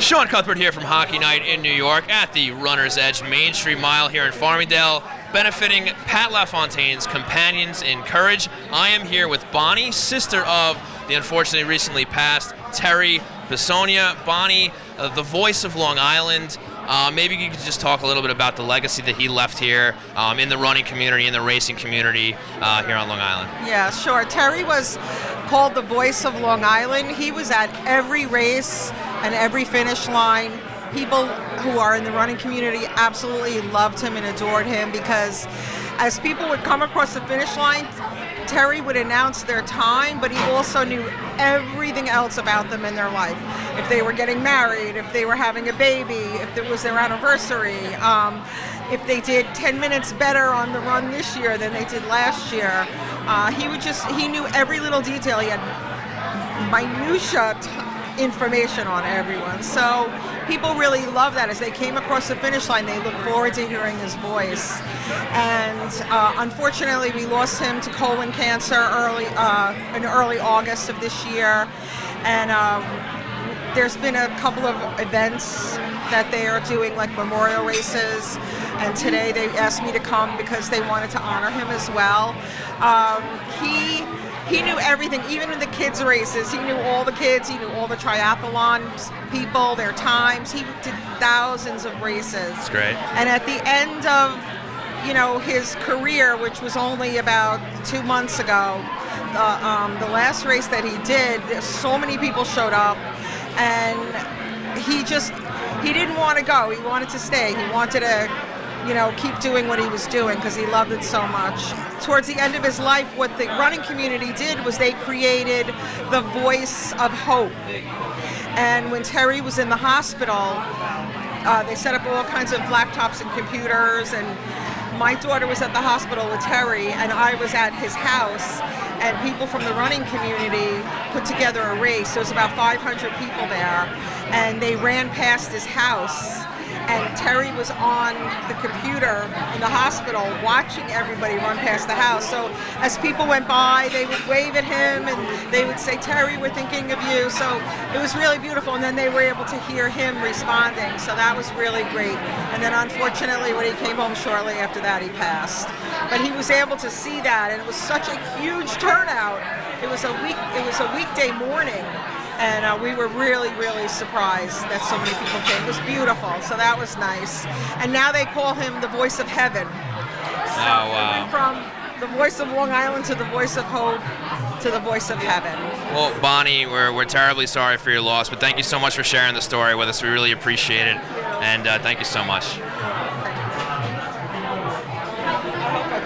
Sean Cuthbert here from Hockey Night in New York at the Runner's Edge Main Street Mile here in Farmingdale, benefiting Pat LaFontaine's Companions in Courage. I am here with Bonnie, sister of the unfortunately recently passed Terry Bisogno. Bonnie, the voice of Long Island. Maybe you could just talk a little bit about the legacy that he left here in the running community, in the racing community here on Long Island. Yeah, sure. Terry was called the voice of Long Island. He was at every race and every finish line. People who are in the running community absolutely loved him and adored him because as people would come across the finish line, Terry would announce their time, but he also knew everything else about them in their life. If they were getting married, if they were having a baby, if it was their anniversary, if they did 10 minutes better on the run this year than they did last year. He knew every little detail. He had minutia information on everyone. So people really love that. As they came across the finish line, they look forward to hearing his voice. And unfortunately, we lost him to colon cancer in early August of this year. And there's been a couple of events that they are doing, like memorial races. And today they asked me to come because they wanted to honor him as well. He knew everything, even in the kids' races. He knew all the kids, he knew all the triathlon people, their times. He did thousands of races. That's great. And at the end of, his career, which was only about 2 months ago, the last race that he did, so many people showed up, and he didn't want to go. He wanted to stay. He wanted to keep doing what he was doing because he loved it so much. Towards the end of his life, what the running community did was they created the voice of hope. And when Terry was in the hospital, they set up all kinds of laptops and computers, and my daughter was at the hospital with Terry, and I was at his house, and people from the running community put together a race. There was about 500 people there, and they ran past his house. And Terry was on the computer in the hospital watching everybody run past the house. So as people went by, they would wave at him and they would say, "Terry, we're thinking of you." So it was really beautiful. And then they were able to hear him responding. So that was really great. And then unfortunately, when he came home shortly after that, he passed. But he was able to see that, and it was such a huge turnout. It was a weekday morning. And we were really, really surprised that so many people came. It was beautiful, so that was nice. And now they call him the voice of heaven. So went from the voice of Long Island to the voice of hope to the voice of heaven. Well, Bonnie, we're terribly sorry for your loss, but thank you so much for sharing the story with us. We really appreciate it, and thank you so much.